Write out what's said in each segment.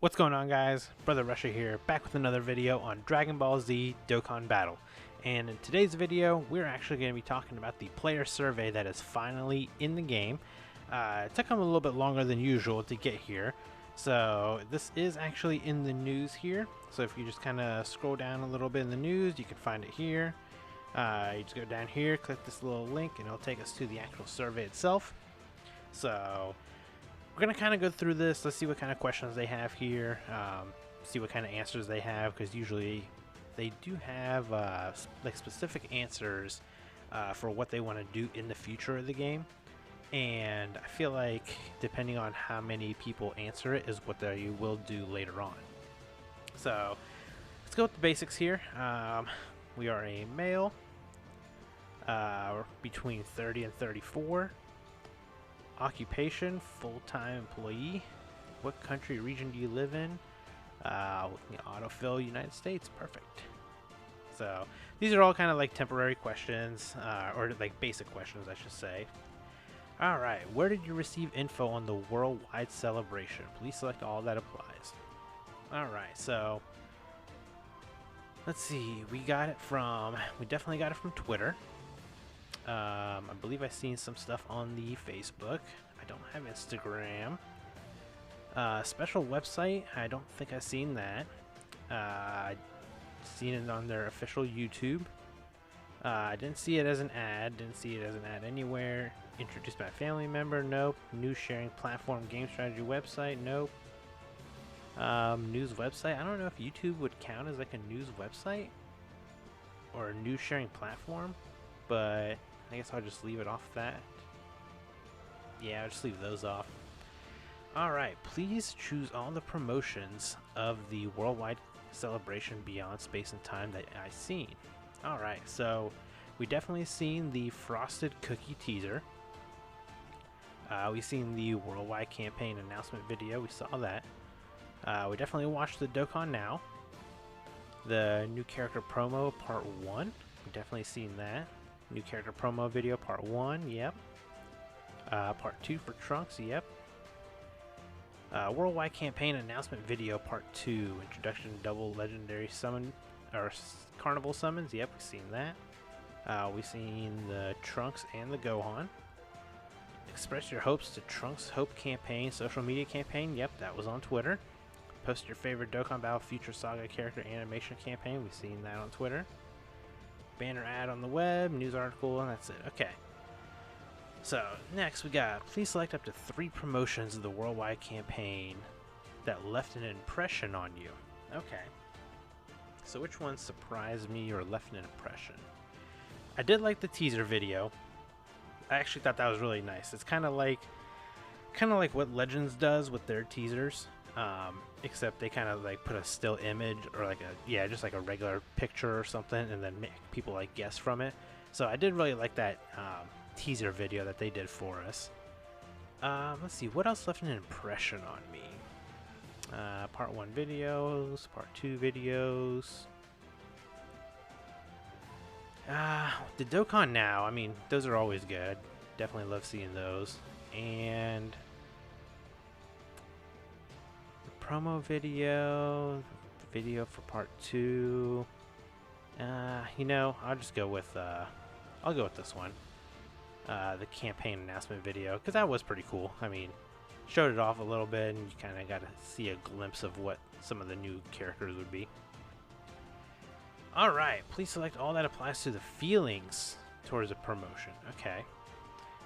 What's going on, guys? Brother Rusher here, back with another video on Dragon Ball Z Dokkan Battle. And in today's video, we're actually going to be talking about the player survey that is finally in the game. It took them a little bit longer than usual to get here. So this is actually in the news here. So if you just kind of scroll down a little bit in the news, you can find it here. You just go down here, click this little link, and it'll take us to the actual survey itself. So we're going to kind of go through this. Let's see what kind of questions they have here. See what kind of answers they have, because usually they do have like specific answers for what they want to do in the future of the game. And I feel like depending on how many people answer it is what they will do later on. So let's go with the basics here. We are a male, between 30 and 34. Occupation, full-time employee. What country, region do you live in? Autofill, United States. Perfect. So these are all kind of like temporary questions, or like basic questions, I should say. All right, where did you receive info on the worldwide celebration? Please select all that applies. All right, so let's see. We definitely got it from Twitter. I believe I've seen some stuff on the Facebook. I don't have Instagram. Special website, I don't think I've seen that. I've seen it on their official YouTube. I didn't see it as an ad. Didn't see it as an ad anywhere. Introduced by a family member. Nope. News sharing platform, game strategy website. Nope. News website. I don't know if YouTube would count as like a news website or a news sharing platform, but I guess I'll just leave it off that. Yeah, I'll just leave those off. Alright, please choose all the promotions of the worldwide celebration beyond space and time that I've seen. Alright, so we definitely seen the frosted cookie teaser. We've seen the worldwide campaign announcement video. We saw that. We definitely watched the Dokkan Now. The new character promo part 1. We definitely seen that. New character promo video part 1. Yep. Part 2 for Trunks. Yep. Worldwide campaign announcement video part 2. Introduction to double legendary summon or carnival summons. Yep, we've seen that. We've seen the Trunks and the Gohan. Express your hopes to Trunks Hope campaign, social media campaign. Yep, that was on Twitter. Post your favorite Dokkan Battle Future Saga character animation campaign. We've seen that on Twitter. Banner ad on the web, news article, and that's it. Okay. So next we got, please select up to 3 promotions of the worldwide campaign that left an impression on you. Okay. So which one surprised me or left an impression? I did like the teaser video. I actually thought that was really nice. It's kind of like what Legends does with their teasers, except they kind of like put a still image or like just like a regular picture or something, and then make people like guess from it. So I did really like that teaser video that they did for us. Let's see, what else left an impression on me? Part 1 videos, part 2 videos. The Dokkan Now, I mean, those are always good. Definitely love seeing those. And the promo video, the video for part 2. You know, I'll just go with I'll go with this one. The campaign announcement video, because that was pretty cool. I mean, showed it off a little bit, and you kind of got to see a glimpse of what some of the new characters would be. Alright, please select all that applies to the feelings towards a promotion. Okay.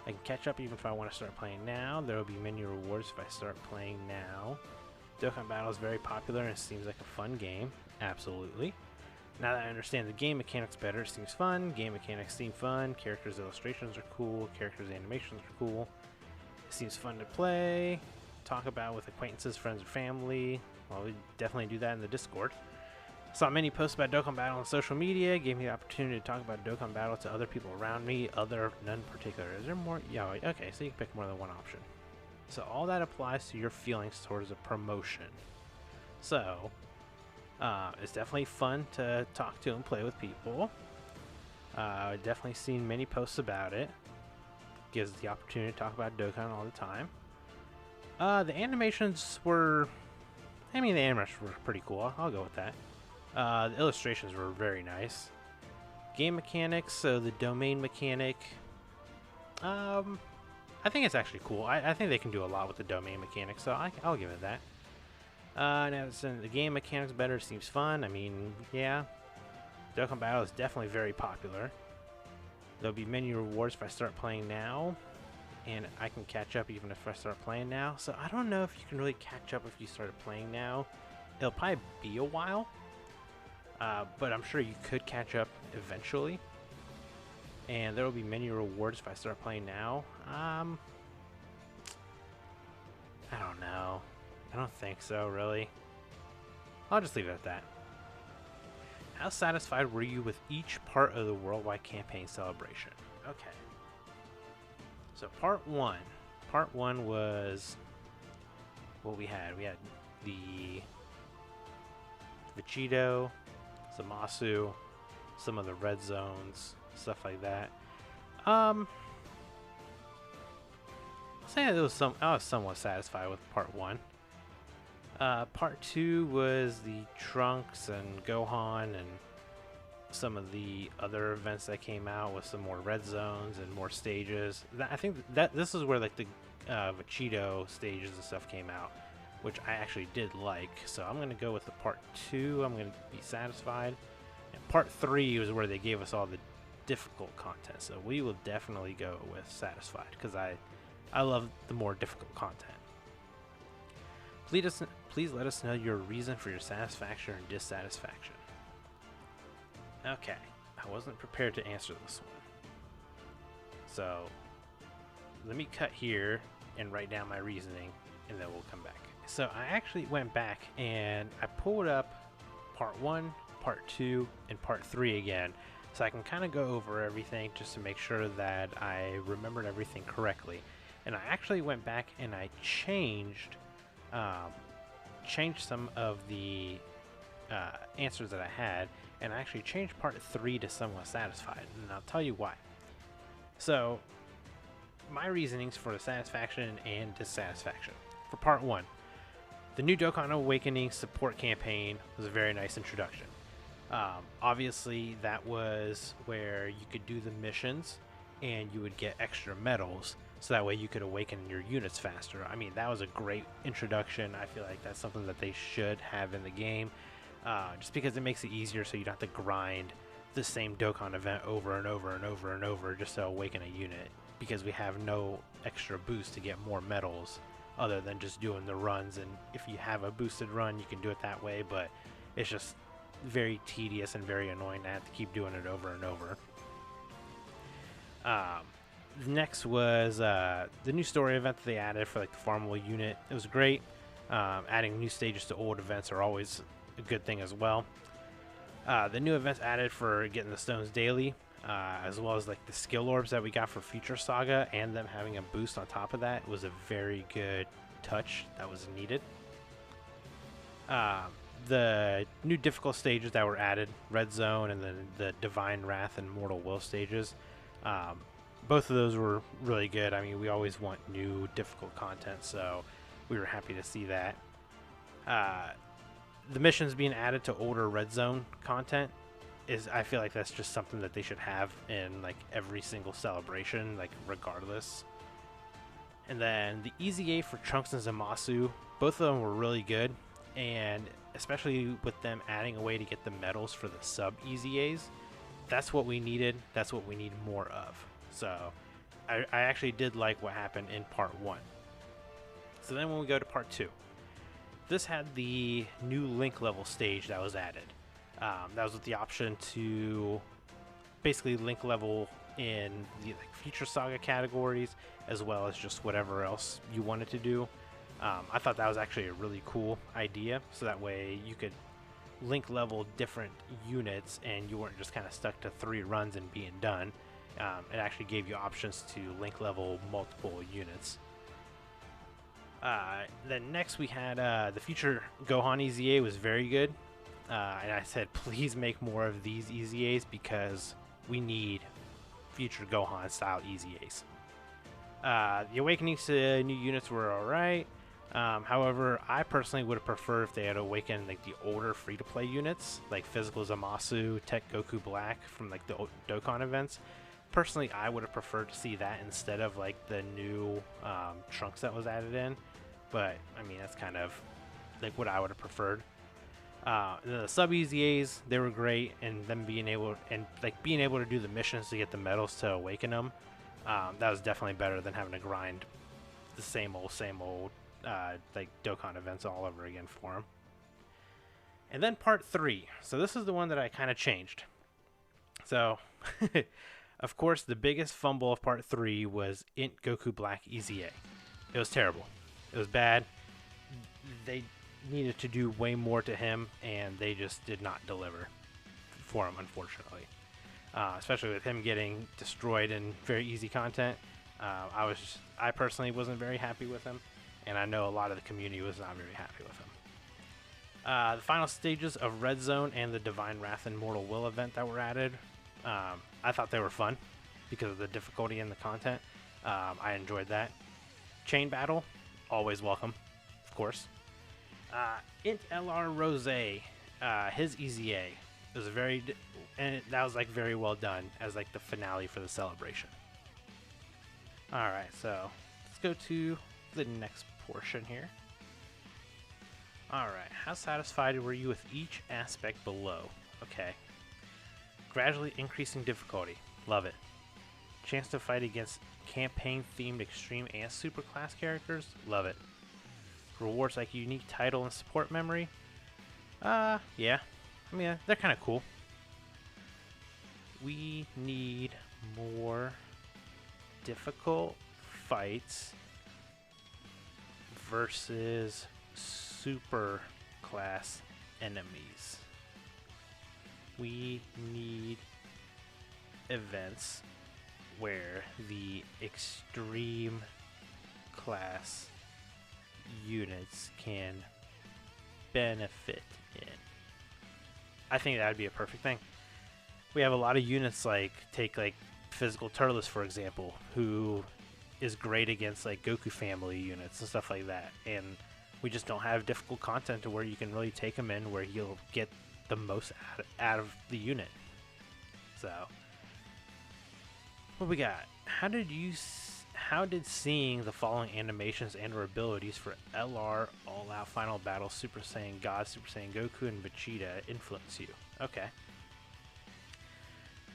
I can catch up even if I want to start playing now. There will be many rewards if I start playing now. Dokkan Battle is very popular and it seems like a fun game. Absolutely. Now that I understand the game mechanics better, it seems fun. Game mechanics seem fun. Characters' illustrations are cool. Characters' animations are cool. It seems fun to play. Talk about with acquaintances, friends, or family. Well, we definitely do that in the Discord. Saw many posts about Dokkan Battle on social media. Gave me the opportunity to talk about Dokkan Battle to other people around me. None particular. Is there more? Yeah, okay, so you can pick more than one option. So all that applies to your feelings towards a promotion. So it's definitely fun to talk to and play with people. I've definitely seen many posts about it. Gives the opportunity to talk about Dokkan all the time. The animations were I mean, the animations were pretty cool. I'll go with that. The illustrations were very nice. Game mechanics, so the domain mechanic, I think it's actually cool. I think they can do a lot with the domain mechanics, so I'll give it that. Now, since the game mechanics better, seems fun. I mean, yeah. Dokkan Battle is definitely very popular. There'll be menu rewards if I start playing now, and I can catch up even if I start playing now. So I don't know if you can really catch up if you started playing now. It'll probably be a while, but I'm sure you could catch up eventually. And there will be menu rewards if I start playing now. I don't know. I don't think so, really. I'll just leave it at that. How satisfied were you with each part of the worldwide campaign celebration? Okay. So part one. Part one was what we had. We had the Vegito, Zamasu, some of the red zones, stuff like that. I'll say I was somewhat satisfied with part one. Part two was the Trunks and Gohan and some of the other events that came out with some more red zones and more stages. I think that this is where like the Vegito stages and stuff came out, which I actually did like. So I'm gonna go with the part two. I'm gonna be satisfied. And part three was where they gave us all the difficult content. So we will definitely go with satisfied because I love the more difficult content. Please let us know your reason for your satisfaction or dissatisfaction. Okay, I wasn't prepared to answer this one. So let me cut here and write down my reasoning, and then we'll come back. So I actually went back and I pulled up part one, part two, and part three again, so I can kind of go over everything just to make sure that I remembered everything correctly. And I actually went back and I changed some of the answers that I had, and I actually changed part three to somewhat satisfied, and I'll tell you why. So my reasonings for the satisfaction and dissatisfaction. For part one, the new Dokkan Awakening support campaign was a very nice introduction. Obviously that was where you could do the missions and you would get extra medals, so that way you could awaken your units faster. I mean, that was a great introduction. I feel like that's something that they should have in the game, just because it makes it easier so you don't have to grind the same Dokkan event over and over and over and over just to awaken a unit, because we have no extra boost to get more medals other than just doing the runs. And if you have a boosted run, you can do it that way, but it's just very tedious and very annoying to have to keep doing it over and over. Next was the new story event that they added for like the farmable unit. It was great. Adding new stages to old events are always a good thing as well. The new events added for getting the stones daily, as well as like the skill orbs that we got for Future Saga, and them having a boost on top of that was a very good touch that was needed. The new difficult stages that were added, Red Zone and then the Divine Wrath and Mortal Will stages, both of those were really good. I mean, we always want new difficult content, so we were happy to see that. The missions being added to older Red Zone content I feel like that's just something that they should have in like every single celebration, like regardless. And then the EZA for Trunks and Zamasu, both of them were really good, and especially with them adding a way to get the medals for the sub EZAs, that's what we needed. That's what we need more of. So I actually did like what happened in part one. So then when we go to part two, this had the new link level stage that was added. That was with the option to basically link level in the like Future Saga categories, as well as just whatever else you wanted to do. I thought that was actually a really cool idea, so that way you could link level different units and you weren't just kind of stuck to 3 runs and being done. It actually gave you options to link level multiple units. Then next we had the Future Gohan EZA was very good. And I said, please make more of these EZAs because we need Future Gohan style EZAs. The awakenings to new units were alright. However, I personally would have preferred if they had awakened like the older free-to-play units, like Physical Zamasu, Tech Goku Black from like the Dokkan events. Personally, I would have preferred to see that instead of like the new Trunks that was added in. But I mean, that's kind of like what I would have preferred. The sub EZAs, they were great, and them being able to do the missions to get the medals to awaken them. That was definitely better than having to grind the same old like Dokkan events all over again for them. And then part 3. So this is the one that I kind of changed. So, of course, the biggest fumble of part 3 was Int Goku Black EZA. It was terrible. It was bad. They needed to do way more to him, and they just did not deliver for him, unfortunately. Especially with him getting destroyed in very easy content. I personally wasn't very happy with him, and I know a lot of the community was not very happy with him. The final stages of Red Zone and the Divine Wrath and Mortal Will event that were added, I thought they were fun because of the difficulty in the content. I enjoyed that. Chain Battle, always welcome, of course. Int LR Rose, his EZA was and that was like very well done as like the finale for the celebration. Alright, so let's go to the next portion here. Alright, how satisfied were you with each aspect below? Okay. Gradually increasing difficulty. Love it. Chance to fight against campaign-themed extreme and superclass characters? Love it. Rewards like unique title and support memory? Yeah. I mean, they're kind of cool. We need more difficult fights versus super class enemies. We need events where the extreme class units can benefit in. I think that would be a perfect thing. We have a lot of units take Physical Turles, for example, who is great against like Goku family units and stuff like that, and we just don't have difficult content to where you can really take him in where you'll get the most out of the unit. So what we got? How did seeing the following animations and or abilities for LR All Out Final Battle Super Saiyan God, Super Saiyan Goku, and Vegeta influence you? Okay.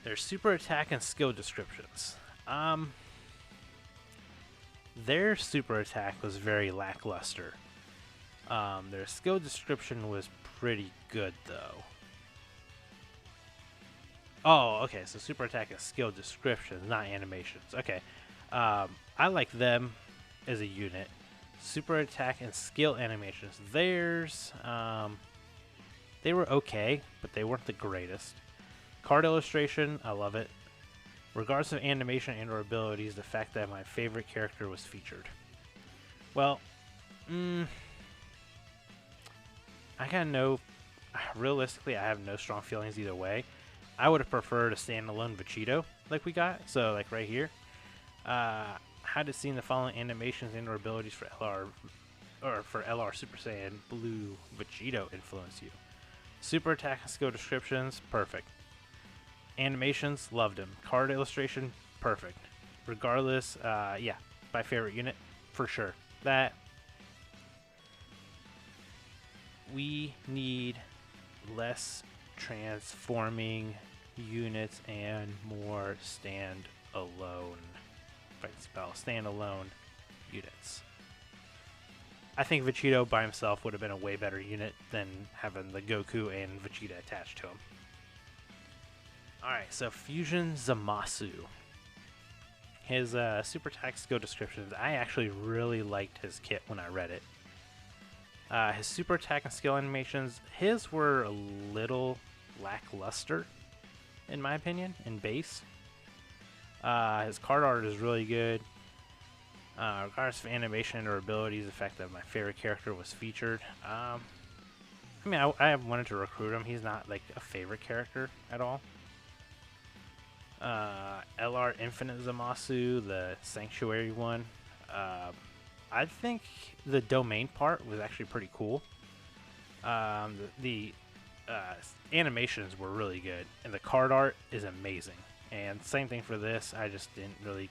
There's super attack and skill descriptions. Their super attack was very lackluster. Their skill description was pretty good though. Oh, okay, so super attack is skill descriptions, not animations. Okay. I like them as a unit. Super attack and skill animations. Theirs, they were okay, but they weren't the greatest. Card illustration, I love it. Regardless of animation and or abilities, the fact that my favorite character was featured. Well, realistically, I have no strong feelings either way. I would have preferred a standalone Vegito like we got, so like right here. How did seeing the following animations and or abilities for LR Super Saiyan Blue Vegito influence you? Super attack and skill descriptions, perfect. Animations, loved him. Card illustration, perfect. Regardless, yeah, my favorite unit, for sure. That we need less transforming units and more stand-alone units. I think Vegito by himself would have been a way better unit than having the Goku and Vegeta attached to him. Alright, so Fusion Zamasu. His super attack skill descriptions, I actually really liked his kit when I read it. His super attack and skill animations, his were a little lackluster, in my opinion, in base. His card art is really good. Regardless of animation or abilities, the fact that my favorite character was featured. I mean, I wanted to recruit him. He's not like a favorite character at all. LR Infinite Zamasu, the Sanctuary one. I think the domain part was actually pretty cool. The animations were really good, and the card art is amazing. And same thing for this. I just didn't really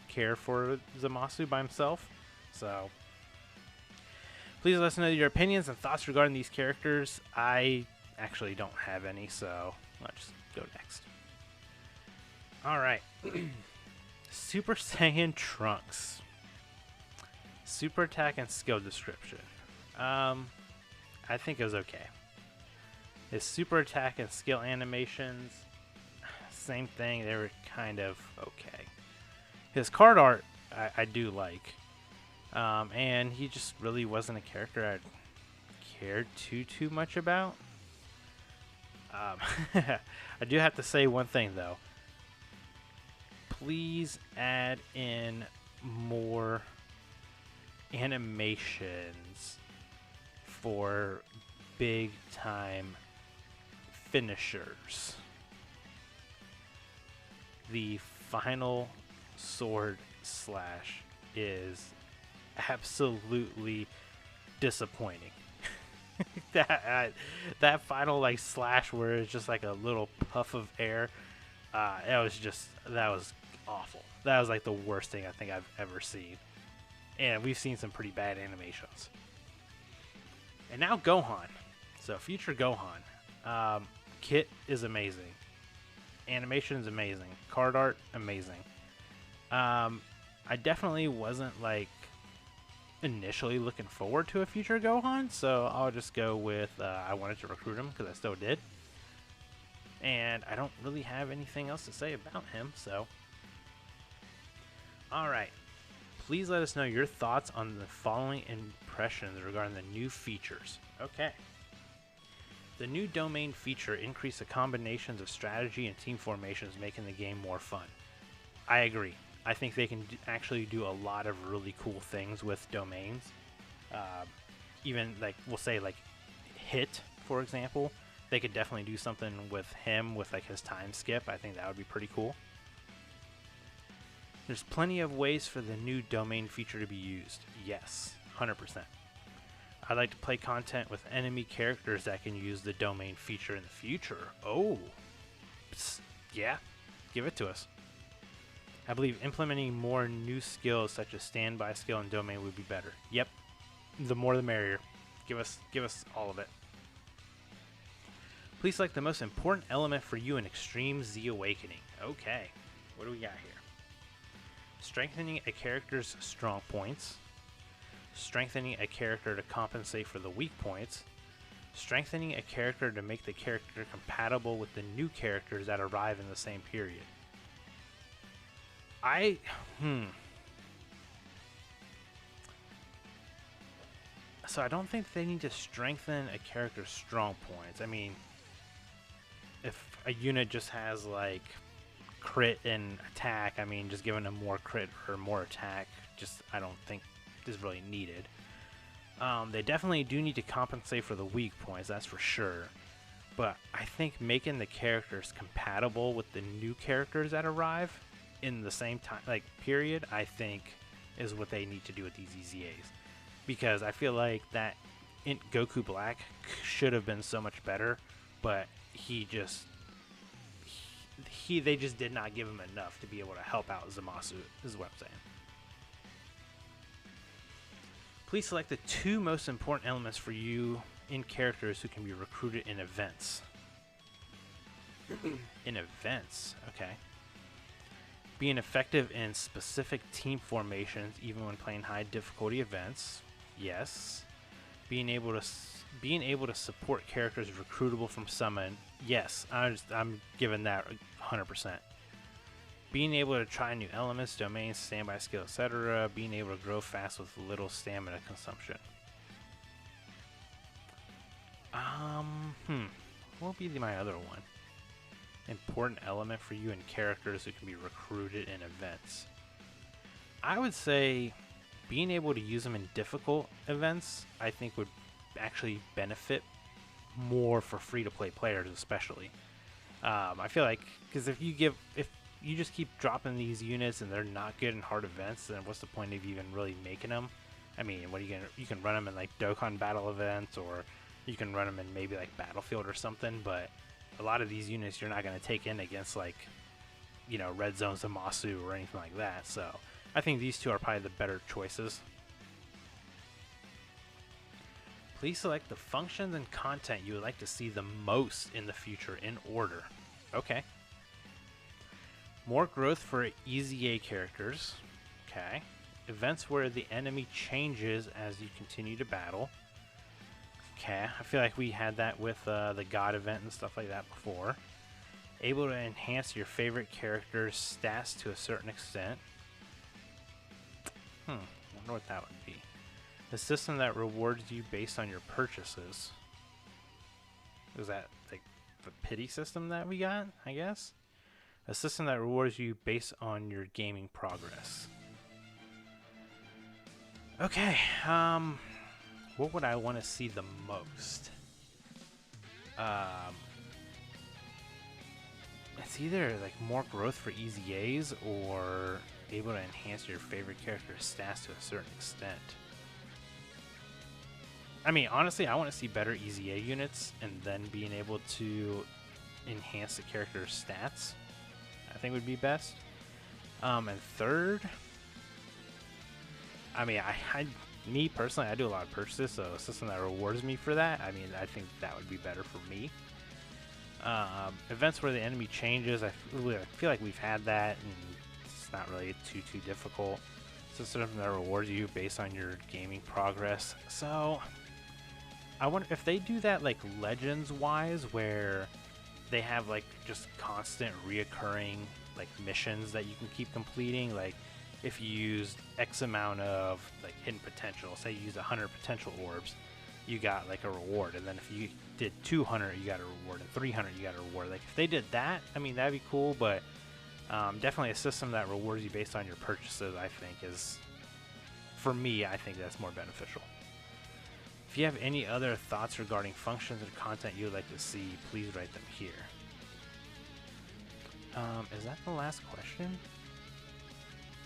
care for Zamasu by himself. So please let us know your opinions and thoughts regarding these characters. I actually don't have any, so let's just go next. All right. Super Saiyan Trunks. Super attack and skill description. I think it was okay. His super attack and skill animations, same thing. They were kind of okay. His card art, I do like. And he just really wasn't a character I cared too much about. I do have to say one thing, though. Please add in more animations for big time finishers. The final sword slash is absolutely disappointing. that final like slash where it's just like a little puff of air, that was awful. That was like the worst thing I think I've ever seen. And we've seen some pretty bad animations. And now Gohan. So future Gohan. Kit is amazing. Animation is amazing. Card art, amazing. I definitely wasn't like initially looking forward to a future Gohan, so I'll just go with I wanted to recruit him because I still did. And I don't really have anything else to say about him, so. Alright. Please let us know your thoughts on the following impressions regarding the new features. Okay. The new domain feature increased the combinations of strategy and team formations, making the game more fun. I agree. I think they can actually do a lot of really cool things with domains. Even like, we'll say like Hit, for example. They could definitely do something with him with like his time skip. I think that would be pretty cool. There's plenty of ways for the new domain feature to be used. Yes, 100%. I'd like to play content with enemy characters that can use the domain feature in the future. Oh, yeah, give it to us. I believe implementing more new skills such as standby skill and domain would be better. Yep, the more the merrier. Give us all of it. Please select the most important element for you in Extreme Z Awakening. Okay, what do we got here? Strengthening a character's strong points. Strengthening a character to compensate for the weak points. Strengthening a character to make the character compatible with the new characters that arrive in the same period. So I don't think they need to strengthen a character's strong points. I mean, if a unit just has like crit and attack, I mean, just giving them more crit or more attack, just I don't think is really needed. They definitely do need to compensate for the weak points, that's for sure. But I think making the characters compatible with the new characters that arrive in the same time, like period, I think is what they need to do with these EZAs. Because I feel like that in Goku Black should have been so much better, but they just did not give him enough to be able to help out Zamasu, is what I'm saying. Please select the 2 most important elements for you in characters who can be recruited in events. In events, okay. Being effective in specific team formations, even when playing high difficulty events. Yes. Being able to support characters recruitable from summon. Yes, I'm giving that 100%. Being able to try new elements, domains, standby skill, etc. Being able to grow fast with little stamina consumption. What would be my other one? Important element for you in characters who can be recruited in events. I would say being able to use them in difficult events, I think would actually benefit more for free-to-play players, especially. I feel like because if you just keep dropping these units and they're not good in hard events, then what's the point of even really making them? I mean, what are you can run them in like Dokkan battle events, or you can run them in maybe like Battlefield or something, but a lot of these units you're not going to take in against like, you know, Red Zone Zamasu or anything like that. So I think these two are probably the better choices. Please select the functions and content you would like to see the most in the future in order. Okay. More growth for EZA characters. Okay. Events where the enemy changes as you continue to battle. Okay, I feel like we had that with the God event and stuff like that before. Able to enhance your favorite character's stats to a certain extent. I wonder what that would be. A system that rewards you based on your purchases. Is that like the pity system that we got, I guess? A system that rewards you based on your gaming progress. Okay, what would I want to see the most? It's either like more growth for EZAs or able to enhance your favorite character's stats to a certain extent. I mean, honestly, I want to see better EZA units and then being able to enhance the character's stats, I think would be best. And third, I mean, me personally, I do a lot of purchases, so a system that rewards me for that, I mean, I think that would be better for me. Events where the enemy changes, I feel like we've had that, and it's not really too difficult. System that rewards you based on your gaming progress. So I wonder if they do that like Legends wise, where they have like just constant reoccurring like missions that you can keep completing. Like if you use X amount of like hidden potential, say you use 100 potential orbs, you got like a reward, and then if you did 200, you got a reward, and 300, you got a reward. Like if they did that, I mean, that'd be cool. But definitely a system that rewards you based on your purchases, I think, is, for me, I think that's more beneficial. If you have any other thoughts regarding functions and content you would like to see, please write them here. Is that the last question?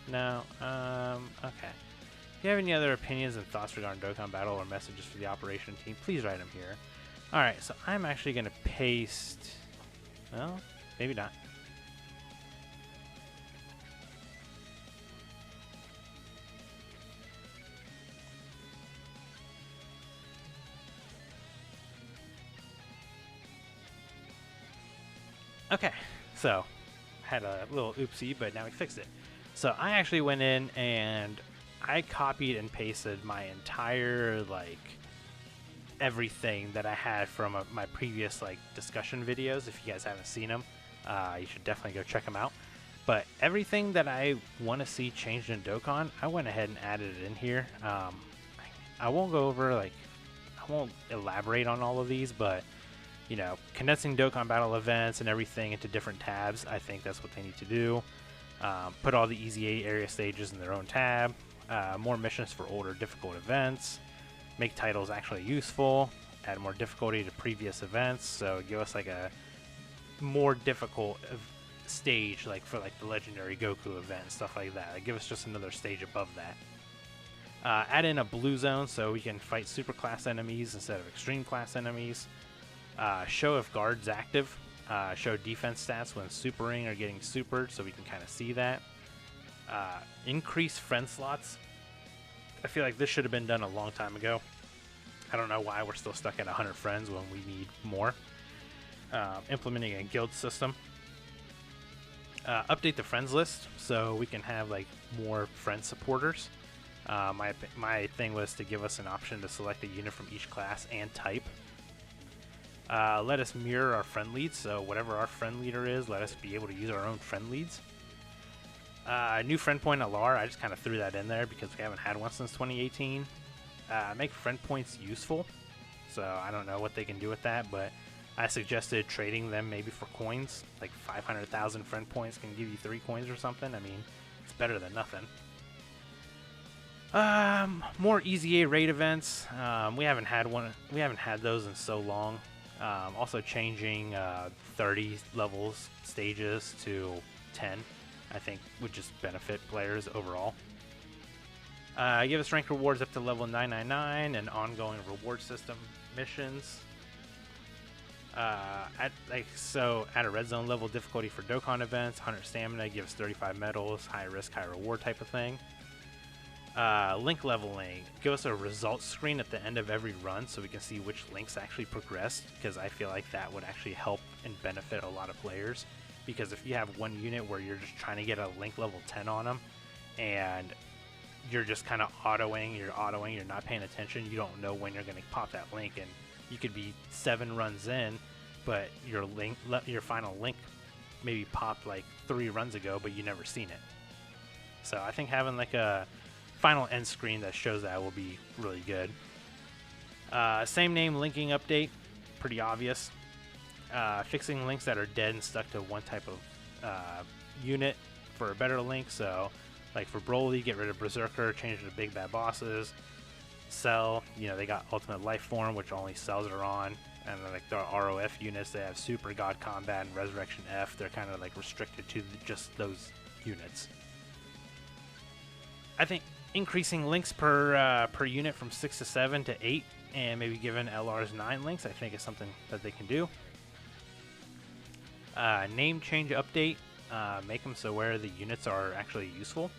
No. Okay. If you have any other opinions and thoughts regarding Dokkan Battle or messages for the operation team, please write them here. Alright, so I'm actually going to paste... Well, maybe not. Okay, so had a little oopsie, but now we fixed it. So I actually went in and I copied and pasted my entire like everything that I had from my previous like discussion videos. If you guys haven't seen them, you should definitely go check them out. But everything that I want to see changed in Dokkan, I went ahead and added it in here. I won't go over I won't elaborate on all of these, but you know, condensing Dokkan Battle events and everything into different tabs, I think that's what they need to do. Put all the EZA area stages in their own tab. More missions for older difficult events. Make titles actually useful. Add more difficulty to previous events. So give us like a more difficult stage, like for like the legendary Goku event, stuff like that. Like give us just another stage above that. Add in a blue zone so we can fight super class enemies instead of extreme class enemies. Show if guards active. Show defense stats when supering or getting supered, so we can kind of see that. Increase friend slots. I feel like this should have been done a long time ago. I don't know why we're still stuck at 100 friends when we need more. Implementing a guild system. Update the friends list so we can have like more friend supporters. My thing was to give us an option to select a unit from each class and type. Let us mirror our friend leads, so whatever our friend leader is, let us be able to use our own friend leads. New friend point LR, I just kind of threw that in there because we haven't had one since 2018. Make friend points useful, so I don't know what they can do with that, but I suggested trading them maybe for coins, like 500,000 friend points can give you 3 coins or something. I mean, it's better than nothing. More EZA raid events. We haven't had those in so long. Also changing 30 levels stages to 10, I think would just benefit players overall. Give us rank rewards up to level 999 and ongoing reward system missions. At a red zone level difficulty for Dokkan events, 100 stamina, gives 35 medals, high risk, high reward type of thing. Link leveling, give us a results screen at the end of every run so we can see which links actually progressed, because I feel like that would actually help and benefit a lot of players. Because if you have one unit where you're just trying to get a link level 10 on them and you're just kind of you're not paying attention, you don't know when you're going to pop that link, and you could be 7 runs in, but your final link maybe popped like 3 runs ago, but you never seen it. So I think having like a final end screen that shows that will be really good. Same name linking update, pretty obvious. Fixing links that are dead and stuck to one type of unit for a better link. So like for Broly, get rid of Berserker, change it to Big Bad Bosses. Cell, they got Ultimate Life Form, which only Cells are on. And then like the ROF units, they have Super God Combat and Resurrection F. They're kind of like restricted to just those units. I think increasing links per unit from 6 to 7 to 8, and maybe giving LRs 9 links, I think is something that they can do. Name change update, make them so where the units are actually useful.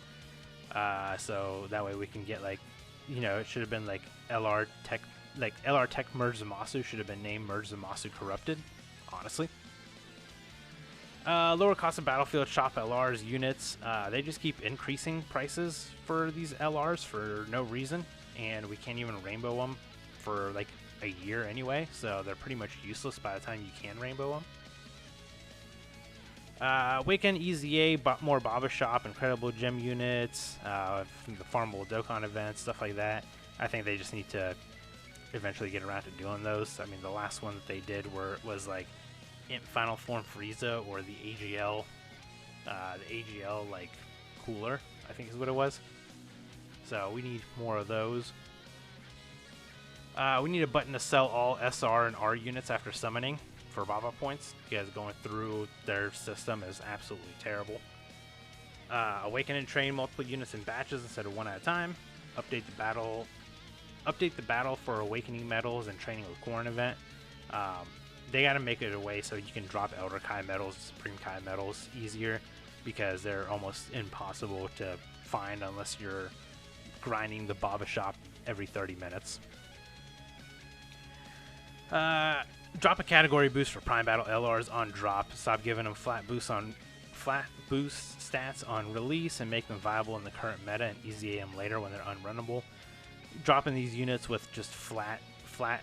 So that way we can get like, it should have been like LR Tech Merge Zamasu should have been named Merge Zamasu Corrupted, honestly. Lower cost of battlefield shop LRs units. They just keep increasing prices for these LRs for no reason, and we can't even rainbow them for like a year anyway, so they're pretty much useless by the time you can rainbow them. Weekend EZA, more Baba Shop, incredible gem units, from the farmable Dokkan events, stuff like that. I think they just need to eventually get around to doing those. I mean, the last one that they did was like in Final Form Frieza, or the AGL like cooler, I think is what it was. So we need more of those. We need a button to sell all SR and R units after summoning for Baba points, because going through their system is absolutely terrible. Awaken and train multiple units in batches instead of one at a time. Update the battle for awakening medals and training with Corn event. They gotta make it a way so you can drop Elder Kai medals, Supreme Kai medals easier, because they're almost impossible to find unless you're grinding the Baba Shop every 30 minutes. Drop a category boost for Prime Battle LRs on drop. Stop giving them flat boost stats on release, and make them viable in the current meta and EZA them later when they're unrunnable. Dropping these units with just flat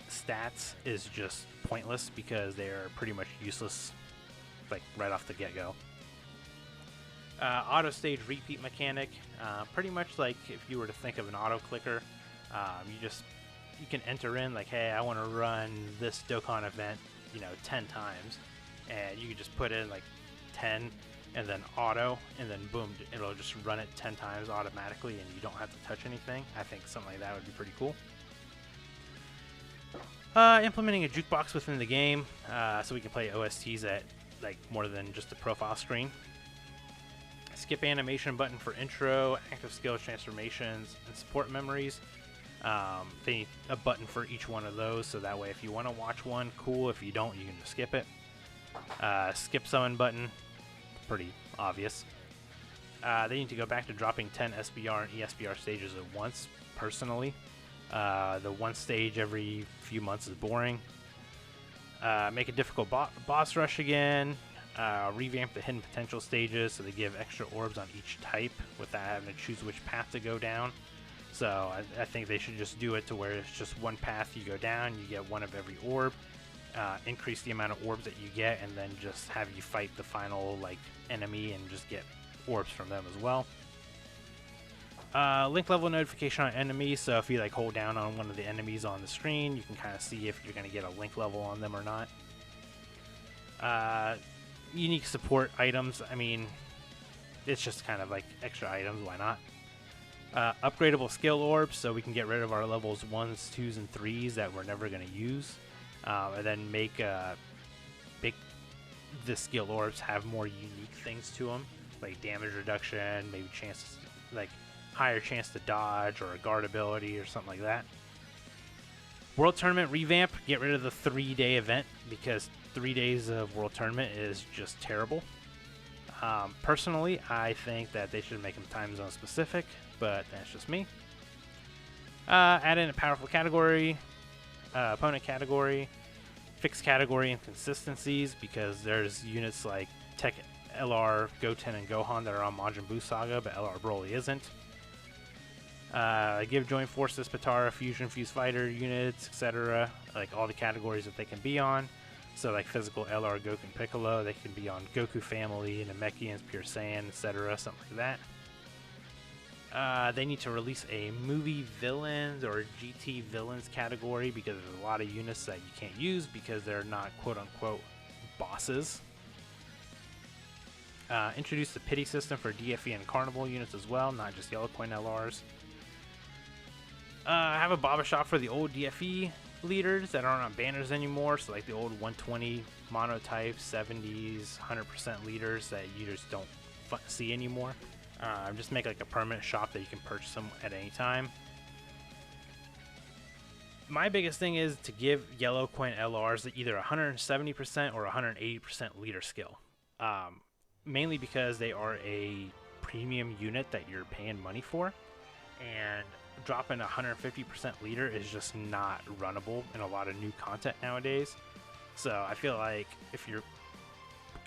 stats is just pointless, because they're pretty much useless like right off the get-go. Auto stage repeat mechanic, pretty much like if you were to think of an auto clicker, you can enter in like, hey, I want to run this Dokkan event 10 times, and you can just put in like 10 and then auto, and then boom, it'll just run it 10 times automatically, and you don't have to touch anything. I think something like that would be pretty cool. Implementing a jukebox within the game, so we can play OSTs at like more than just a profile screen. Skip animation button for intro, active skills, transformations, and support memories. They need a button for each one of those, so that way if you want to watch one, cool. If you don't, you can just skip it. Skip summon button, pretty obvious. They need to go back to dropping 10 SBR and ESBR stages at once, personally. The one stage every few months is boring. Make a difficult boss rush again. Revamp the hidden potential stages so they give extra orbs on each type without having to choose which path to go down. So I think they should just do it to where it's just one path you go down, you get one of every orb. Increase the amount of orbs that you get, and then just have you fight the final like enemy and just get orbs from them as well. Link level notification on enemies, so if you like hold down on one of the enemies on the screen, you can kind of see if you're going to get a link level on them or not. Unique support items, I mean, it's just kind of like extra items, why not? Upgradable skill orbs, so we can get rid of our levels 1s, 2s, and 3s that we're never going to use, and then make the skill orbs have more unique things to them, like damage reduction, maybe chances, like higher chance to dodge or a guard ability or something like that. World Tournament revamp, get rid of the 3-day event because 3 days of World Tournament is just terrible. Personally, I think that they should make them time zone specific, but that's just me. Add in a powerful category, opponent category, fixed category inconsistencies because there's units like Tech LR, Goten, and Gohan that are on Majin Buu Saga, but LR Broly isn't. Give Joint Forces, Patara, Fusion, Fuse Fighter units, etc. Like all the categories that they can be on. So like physical LR, Goku, and Piccolo, they can be on Goku Family, Namekians, Pure Saiyan, etc. Something like that. They need to release a movie villains or GT villains category because there's a lot of units that you can't use because they're not quote-unquote bosses. Introduce the pity system for DFE and Carnival units as well, not just Yellow Coin LRs. Have a Baba Shop for the old DFE leaders that aren't on banners anymore, so like the old 120 monotype 70s 100% leaders that you just don't see anymore. Just make like a permanent shop that you can purchase them at any time. My biggest thing is to give Yellow Coin LRs either 170% or 180% leader skill. Mainly because they are a premium unit that you're paying money for, and dropping 150% leader is just not runnable in a lot of new content nowadays. So I feel like if you're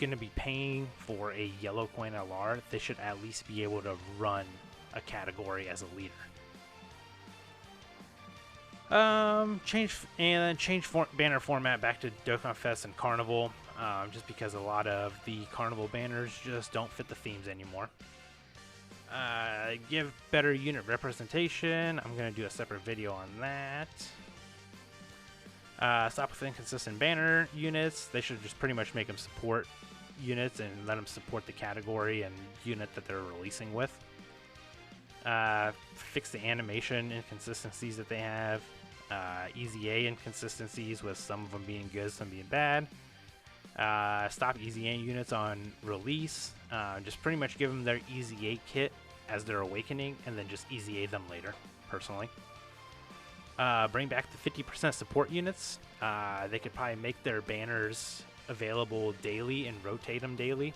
going to be paying for a Yellow Coin LR, they should at least be able to run a category as a leader. Change banner format back to Dokkan Fest and Carnival, just because a lot of the Carnival banners just don't fit the themes anymore. Give better unit representation. I'm going to do a separate video on that. Stop with inconsistent banner units. They should just pretty much make them support units and let them support the category and unit that they're releasing with. Fix the animation inconsistencies that they have. EZA inconsistencies with some of them being good, some being bad. Stop EZA units on release. Just pretty much give them their EZA kit as they're awakening and then just EZA them later, personally. Bring back the 50% support units. They could probably make their banners available daily and rotate them daily.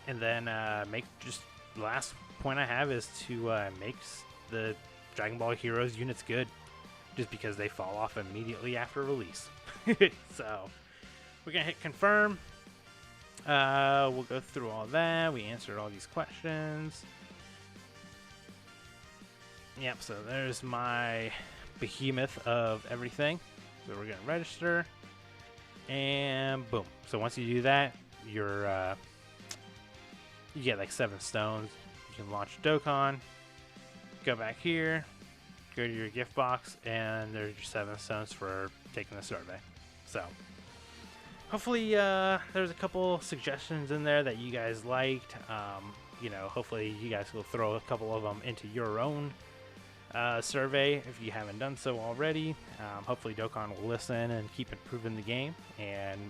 And then the last point I have is to make the Dragon Ball Heroes units good, just because they fall off immediately after release. So we're gonna hit confirm. We'll go through all that. We answered all these questions. Yep, so there's my behemoth of everything. So we're gonna register, and boom. So once you do that, you get like 7 stones. You can launch Dokkan. Go back here, go to your gift box, and there's your 7 stones for taking the survey. So hopefully there's a couple suggestions in there that you guys liked. Hopefully you guys will throw a couple of them into your own survey if you haven't done so already. Hopefully Dokkan will listen and keep improving the game, and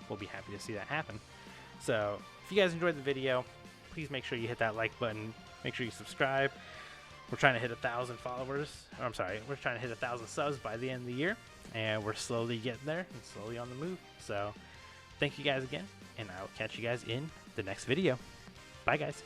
we'll be happy to see that happen. So if you guys enjoyed the video, please make sure you hit that like button. Make sure you subscribe. We're trying to hit 1,000 followers. We're trying to hit 1,000 subs by the end of the year, and we're slowly getting there and slowly on the move. So thank you guys again, and I'll catch you guys in the next video. Bye, guys.